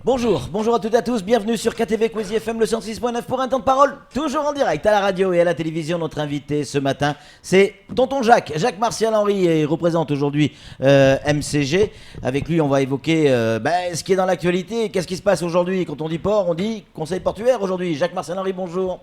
Bonjour à toutes et à tous, bienvenue sur KTV Quizy FM le 106.9 pour un temps de parole, toujours en direct à la radio et à la télévision. Notre invité ce matin, c'est Tonton Jacques Martial Henry, et il représente aujourd'hui MCG. Avec lui, on va évoquer ce qui est dans l'actualité. Qu'est-ce qui se passe aujourd'hui? Quand on dit port, on dit conseil portuaire aujourd'hui. Jacques Martial Henry, bonjour.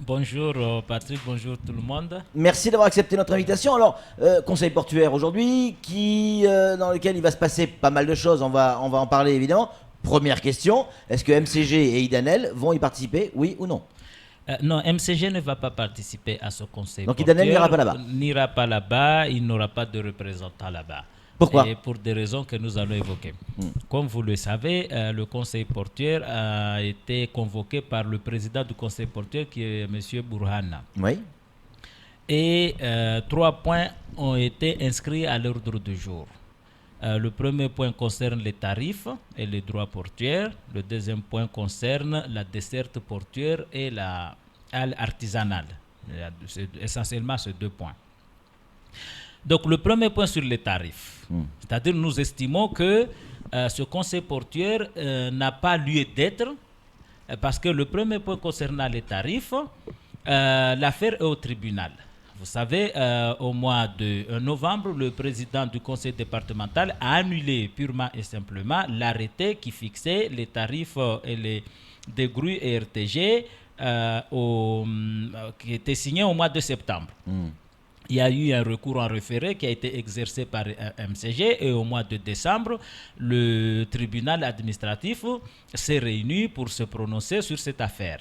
Bonjour Patrick, bonjour tout le monde. Merci d'avoir accepté notre invitation. Alors, conseil portuaire aujourd'hui, dans lequel il va se passer pas mal de choses, on va en parler évidemment. Première question, est-ce que MCG et Idanel vont y participer, oui ou non? Non, MCG ne va pas participer à ce conseil. Donc Idanel n'ira pas là-bas? N'ira pas là-bas, il n'aura pas de représentant là-bas. Pourquoi? Et pour des raisons que nous allons évoquer. Comme vous le savez, le conseil portuaire a été convoqué par le président du conseil portuaire qui est M. Burhana. Oui. Et 3 points ont été inscrits à l'ordre du jour. Le premier point concerne les tarifs et les droits portuaires. Le deuxième point concerne la desserte portuaire et la halle artisanale. C'est essentiellement ces 2 points. Donc le premier point sur les tarifs. C'est-à-dire nous estimons que ce conseil portuaire n'a pas lieu d'être parce que le premier point concernant les tarifs, l'affaire est au tribunal. Vous savez, au mois de novembre, le président du conseil départemental a annulé purement et simplement l'arrêté qui fixait les tarifs des grues et RTG qui était signé au mois de septembre. Il y a eu un recours en référé qui a été exercé par MCG et au mois de décembre, le tribunal administratif s'est réuni pour se prononcer sur cette affaire.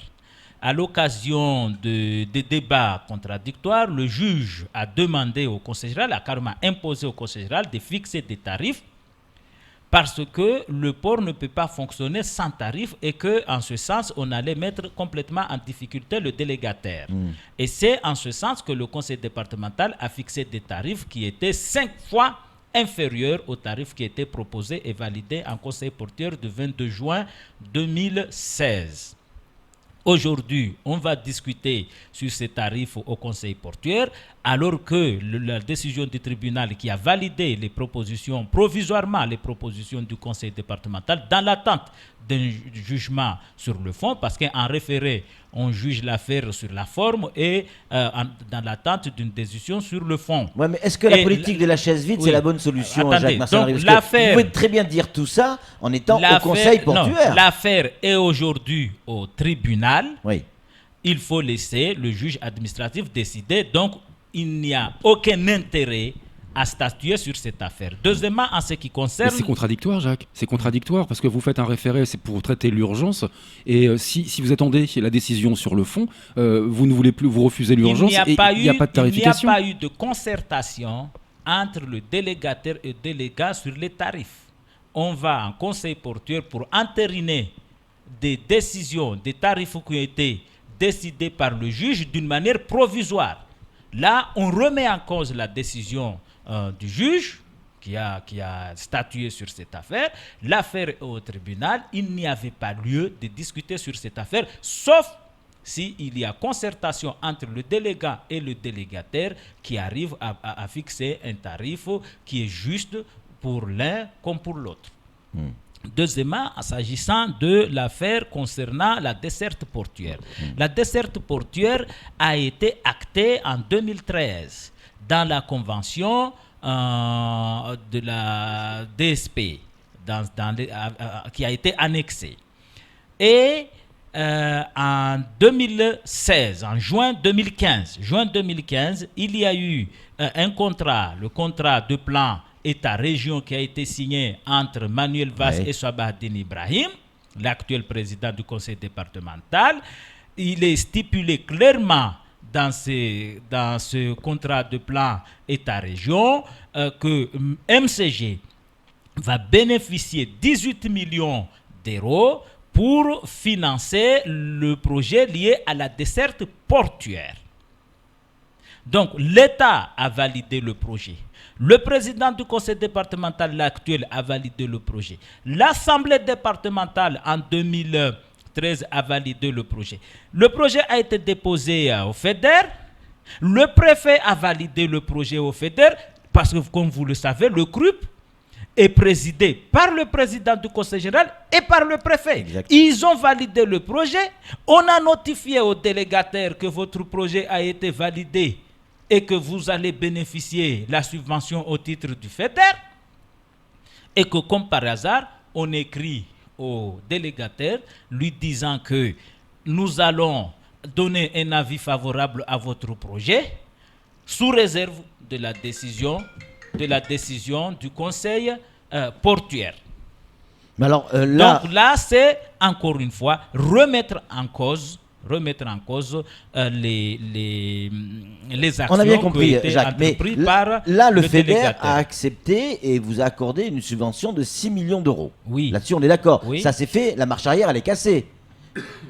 À l'occasion des débats contradictoires, le juge a demandé au conseil général, a carrément imposé au conseil général de fixer des tarifs parce que le port ne peut pas fonctionner sans tarif et qu'en ce sens, on allait mettre complètement en difficulté le délégataire. Et c'est en ce sens que le conseil départemental a fixé des tarifs qui étaient 5 fois inférieurs aux tarifs qui étaient proposés et validés en conseil portuaire du 22 juin 2016. Aujourd'hui, on va discuter sur ces tarifs au conseil portuaire, alors que la décision du tribunal qui a validé les propositions, provisoirement les propositions du conseil départemental, dans l'attente d'un jugement sur le fond, parce qu'en référé, on juge l'affaire sur la forme et dans l'attente d'une décision sur le fond. Ouais, mais est-ce que la politique de la chaise vide, c'est la bonne solution, attendez, Jacques Martial? vous pouvez très bien dire tout ça en étant au conseil portuaire. Non, l'affaire est aujourd'hui au tribunal. Oui. Il faut laisser le juge administratif décider. Donc, il n'y a aucun intérêt à statuer sur cette affaire. Deuxièmement, en ce qui concerne... Mais c'est contradictoire, Jacques. C'est contradictoire parce que vous faites un référé, c'est pour traiter l'urgence. Et si vous attendez la décision sur le fond, vous ne voulez plus, vous refusez l'urgence et il n'y a pas de tarification. Il n'y a pas eu de concertation entre le délégataire et le délégat sur les tarifs. On va en conseil portuaire pour entériner des décisions, des tarifs qui ont été décidés par le juge d'une manière provisoire. Là, on remet en cause la décision du juge qui a statué sur cette affaire. L'affaire est au tribunal. Il n'y avait pas lieu de discuter sur cette affaire, sauf s'il y a concertation entre le délégat et le délégataire qui arrive à fixer un tarif qui est juste pour l'un comme pour l'autre. Deuxièmement, s'agissant de l'affaire concernant la desserte portuaire. La desserte portuaire a été actée en 2013 dans la convention de la DSP qui a été annexée. Et en 2016, en juin 2015, il y a eu un contrat, le contrat de plan État-région qui a été signé entre Manuel Valls et Sabahattin Ibrahim, l'actuel président du conseil départemental. Il est stipulé clairement dans ce contrat de plan État-région que MCG va bénéficier 18 millions d'euros pour financer le projet lié à la desserte portuaire. Donc, l'État a validé le projet. Le président du conseil départemental actuel a validé le projet. L'Assemblée départementale en 2013 a validé le projet. Le projet a été déposé au FEDER. Le préfet a validé le projet au FEDER parce que, comme vous le savez, le CRUP est présidé par le président du conseil général et par le préfet. Exactement. Ils ont validé le projet. On a notifié au délégataire que votre projet a été validé et que vous allez bénéficier de la subvention au titre du FEDER. Et que comme par hasard, on écrit au délégataire lui disant que nous allons donner un avis favorable à votre projet sous réserve de la décision du conseil portuaire. Mais alors, Donc là, c'est encore une fois remettre en cause les actions on a bien compris, qui ont été Jacques, mais entreprises par là, le FEDER délégataire. a accepté et vous a accordé une subvention de 6 millions d'euros. Oui. Là-dessus, on est d'accord. Oui. Ça s'est fait, la marche arrière, elle est cassée.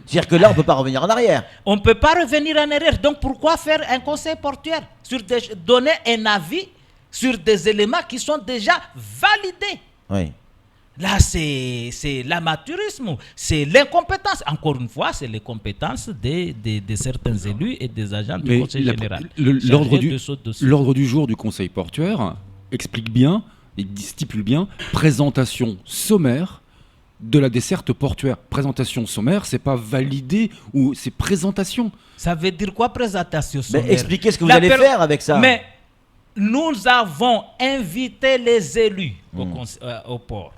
C'est-à-dire que là, on ne peut pas revenir en arrière. On ne peut pas revenir en arrière. Donc pourquoi faire un conseil portuaire donner un avis sur des éléments qui sont déjà validés? Oui. Là, c'est l'amateurisme, c'est l'incompétence. Encore une fois, c'est les compétences de certains élus et des agents du conseil général. L'ordre du jour du conseil portuaire explique bien, il stipule bien, présentation sommaire de la desserte portuaire. Présentation sommaire, c'est pas validé ou c'est présentation. Ça veut dire quoi, présentation sommaire? Mais expliquez ce que vous allez faire avec ça. Mais nous avons invité les élus au port.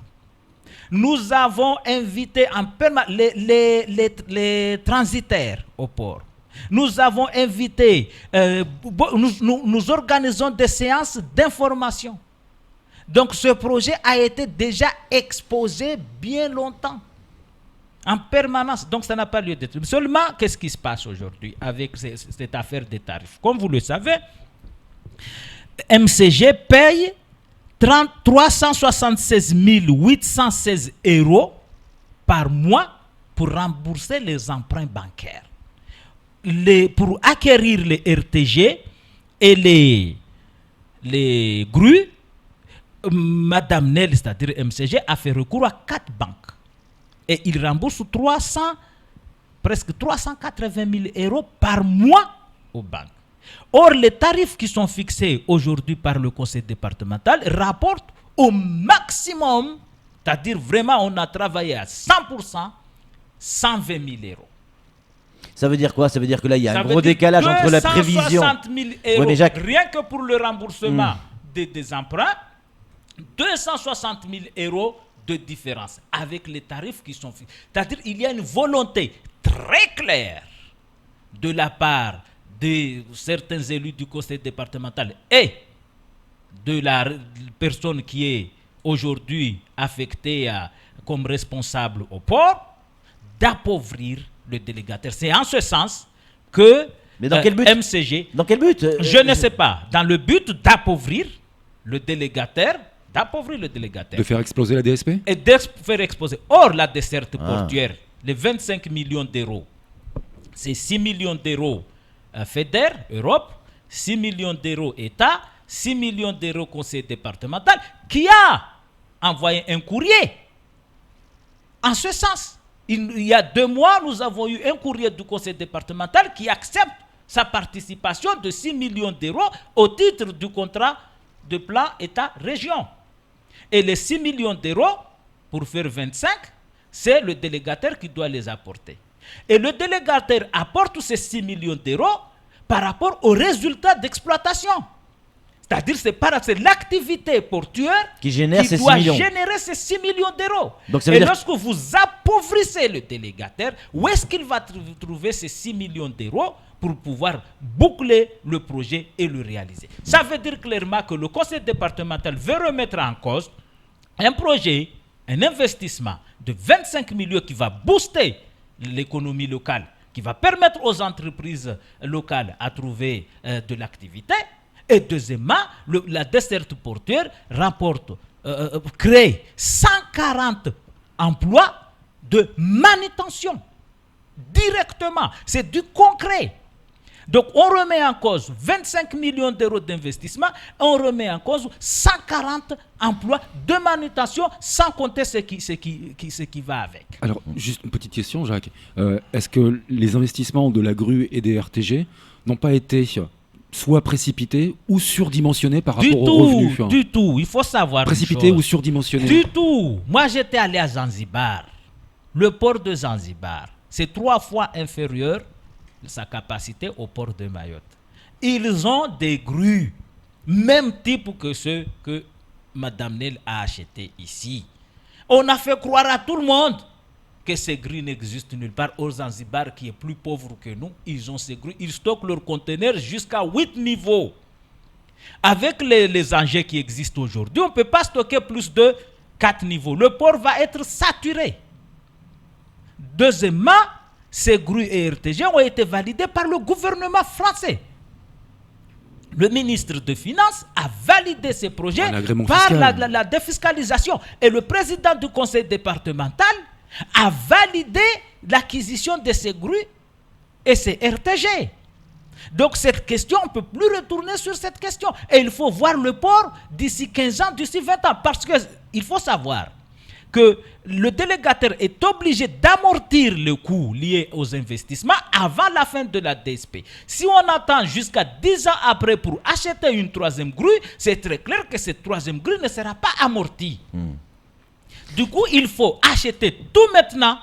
Nous avons invité en permanence les transitaires au port. Nous avons invité, nous organisons des séances d'information. Donc ce projet a été déjà exposé bien longtemps, en permanence. Donc ça n'a pas lieu d'être. Seulement, qu'est-ce qui se passe aujourd'hui avec cette affaire des tarifs? Comme vous le savez, MCG paye 376 816 € par mois pour rembourser les emprunts bancaires. Pour acquérir les RTG et les grues, Madame Nel, c'est-à-dire MCG, a fait recours à 4 banques. Et il rembourse presque 380 000 € par mois aux banques. Or, les tarifs qui sont fixés aujourd'hui par le conseil départemental rapportent au maximum, c'est-à-dire vraiment on a travaillé à 100%, 120 000 €. Ça veut dire quoi? Ça veut dire que là, il y a un gros décalage entre la prévision. 260 000 €, ouais, mais Jacques... rien que pour le remboursement des emprunts, 260 000 € de différence avec les tarifs qui sont fixés. C'est-à-dire qu'il y a une volonté très claire de la part de certains élus du conseil départemental et de la personne qui est aujourd'hui affectée comme responsable au port d'appauvrir le délégataire. C'est en ce sens que mais dans quel but? MCG... Dans quel but? Je ne sais pas. Dans le but d'appauvrir le délégataire, de faire exploser la DSP? Et de faire exploser. Or, la desserte portuaire, les 25 millions d'euros, c'est 6 millions d'euros FEDER, Europe, 6 millions d'euros État, 6 millions d'euros conseil départemental, qui a envoyé un courrier en ce sens. Il y a 2 mois, nous avons eu un courrier du conseil départemental qui accepte sa participation de 6 millions d'euros au titre du contrat de plan État-région. Et les 6 millions d'euros, pour faire 25, c'est le délégataire qui doit les apporter. Et le délégataire apporte ces 6 millions d'euros par rapport aux résultats d'exploitation. C'est-à-dire c'est l'activité portuaire qui doit générer ces 6 millions d'euros. Et lorsque vous appauvrissez le délégataire, où est-ce qu'il va trouver ces 6 millions d'euros pour pouvoir boucler le projet et le réaliser? Ça veut dire clairement que le conseil départemental veut remettre en cause un projet, un investissement de 25 millions qui va booster l'économie locale, qui va permettre aux entreprises locales à trouver de l'activité. Et deuxièmement, la desserte portuaire crée 140 emplois de manutention directement. C'est du concret. Donc on remet en cause 25 millions d'euros d'investissement, on remet en cause 140 emplois de manutention, sans compter ce qui va avec. Alors, juste une petite question, Jacques. Est-ce que les investissements de la grue et des RTG n'ont pas été soit précipité ou surdimensionné par Du rapport aux tout, revenus. du tout. Il faut savoir une Précipité chose. ou surdimensionné. Du tout. Moi, j'étais allé à Zanzibar. Le port de Zanzibar, c'est 3 fois inférieur sa capacité au port de Mayotte. Ils ont des grues, même type que ceux que Madame Nel a achetés ici. On a fait croire à tout le monde que ces grues n'existent nulle part. Au Zanzibar, qui est plus pauvre que nous, ils ont ces grues. Ils stockent leurs conteneurs jusqu'à 8 niveaux. Avec les engins qui existent aujourd'hui, on ne peut pas stocker plus de 4 niveaux. Le port va être saturé. Deuxièmement, ces grues et RTG ont été validées par le gouvernement français. Le ministre des Finances a validé ces projets par la défiscalisation. Et le président du conseil départemental a validé l'acquisition de ces grues et ces RTG. Donc cette question, on ne peut plus retourner sur cette question. Et il faut voir le port d'ici 15 ans, d'ici 20 ans. Parce qu'il faut savoir que le délégataire est obligé d'amortir le coût lié aux investissements avant la fin de la DSP. Si on attend jusqu'à 10 ans après pour acheter une troisième grue, c'est très clair que cette troisième grue ne sera pas amortie. Du coup, il faut acheter tout maintenant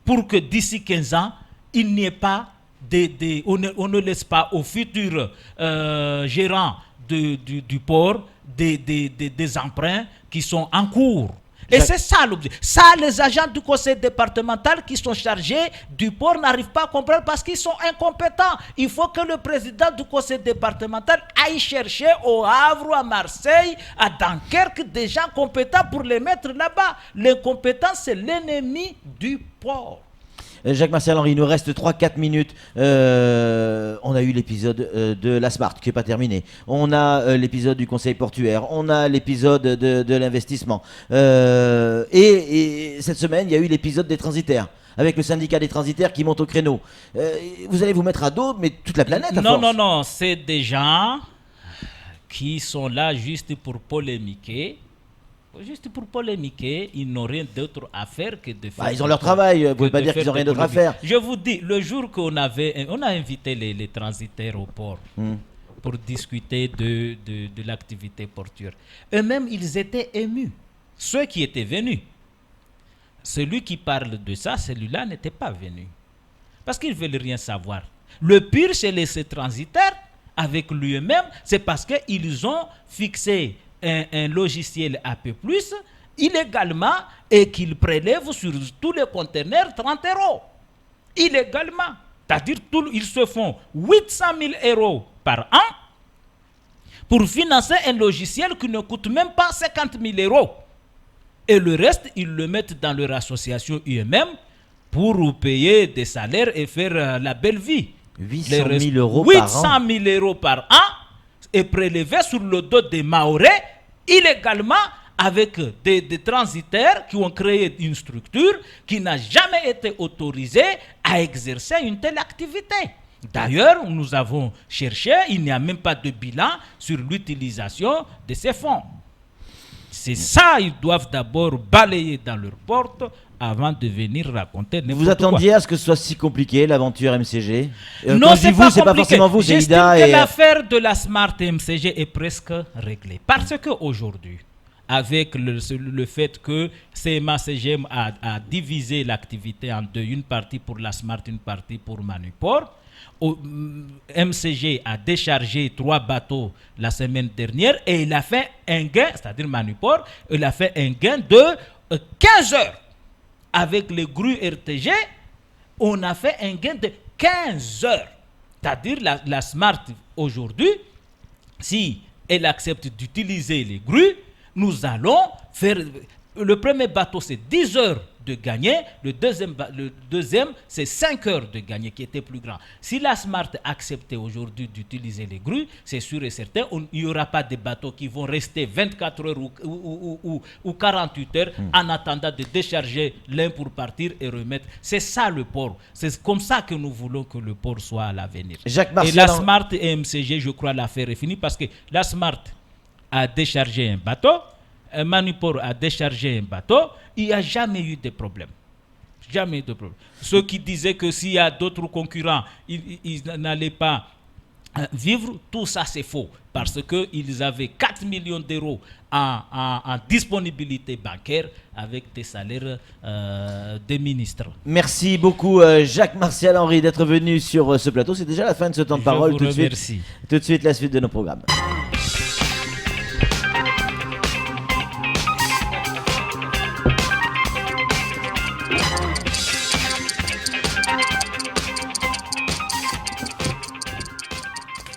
pour que d'ici 15 ans, il n'y ait pas on ne laisse pas aux futurs gérants du port des emprunts qui sont en cours. Et c'est ça l'objet. Ça, les agents du conseil départemental qui sont chargés du port n'arrivent pas à comprendre parce qu'ils sont incompétents. Il faut que le président du conseil départemental aille chercher au Havre, à Marseille, à Dunkerque, des gens compétents pour les mettre là-bas. L'incompétence, c'est l'ennemi du port. Jacques-Martial Henry, il nous reste 3-4 minutes. On a eu l'épisode de la Smart qui n'est pas terminé. On a l'épisode du conseil portuaire. On a l'épisode de l'investissement. Et cette semaine, il y a eu l'épisode des transitaires, avec le syndicat des transitaires qui monte au créneau. Vous allez vous mettre à dos, mais toute la planète à force. Non, c'est des gens qui sont là juste pour polémiquer. Juste pour polémiquer, ils n'ont rien d'autre à faire que de faire... ils ont leur travail, vous ne pouvez pas dire qu'ils n'ont rien d'autre à faire. Je vous dis, le jour qu'on a invité les transitaires au port pour discuter de l'activité portuaire, eux-mêmes, ils étaient émus. Ceux qui étaient venus, celui qui parle de ça, celui-là n'était pas venu. Parce qu'ils ne veulent rien savoir. Le pire chez ces transitaires, avec lui-même, c'est parce qu'ils ont fixé un logiciel AP+, illégalement, et qu'ils prélèvent sur tous les conteneurs 30 €. Illégalement. C'est-à-dire qu'ils se font 800 000 € par an pour financer un logiciel qui ne coûte même pas 50 000 €. Et le reste, ils le mettent dans leur association eux-mêmes pour payer des salaires et faire la belle vie. 800 000 € par an. 800 000 € par an est prélevé sur le dos des Mahorais illégalement avec des transitaires qui ont créé une structure qui n'a jamais été autorisée à exercer une telle activité. D'ailleurs, nous avons cherché, il n'y a même pas de bilan sur l'utilisation de ces fonds. C'est ça, ils doivent d'abord balayer dans leur porte avant de venir raconter n'importe quoi. Vous attendiez à ce que ce soit si compliqué, l'aventure MCG? Non, c'est pas compliqué. Pas forcément vous, c'est J'estime Ida. Que l'affaire de la Smart MCG est presque réglée. Parce qu'aujourd'hui, avec le fait que CMA-CGM a divisé l'activité en deux, une partie pour la Smart, une partie pour Manuport, MCG a déchargé 3 bateaux la semaine dernière et il a fait un gain, c'est-à-dire Manuport, il a fait un gain de 15 heures. Avec les grues RTG, on a fait un gain de 15 heures. C'est-à-dire la Smart aujourd'hui, si elle accepte d'utiliser les grues, nous allons faire... Le premier bateau, c'est 10 heures de gagner. Le deuxième, c'est 5 heures de gagner, qui était plus grand. Si la Smart acceptait aujourd'hui d'utiliser les grues, c'est sûr et certain, il n'y aura pas de bateaux qui vont rester 24 heures ou 48 heures en attendant de décharger l'un pour partir et remettre. C'est ça le port. C'est comme ça que nous voulons que le port soit à l'avenir. Et la Smart et MCG, je crois, l'affaire est finie parce que la Smart a déchargé un bateau, Manuport a déchargé un bateau, il n'y a jamais eu de problème. Jamais de problème. Ceux qui disaient que s'il y a d'autres concurrents, ils n'allaient pas vivre, tout ça c'est faux. Parce qu'ils avaient 4 millions d'euros en disponibilité bancaire avec des salaires des ministres. Merci beaucoup Jacques Martial Henry d'être venu sur ce plateau. C'est déjà la fin de ce temps de parole. Je vous remercie. Tout de suite la suite de nos programmes.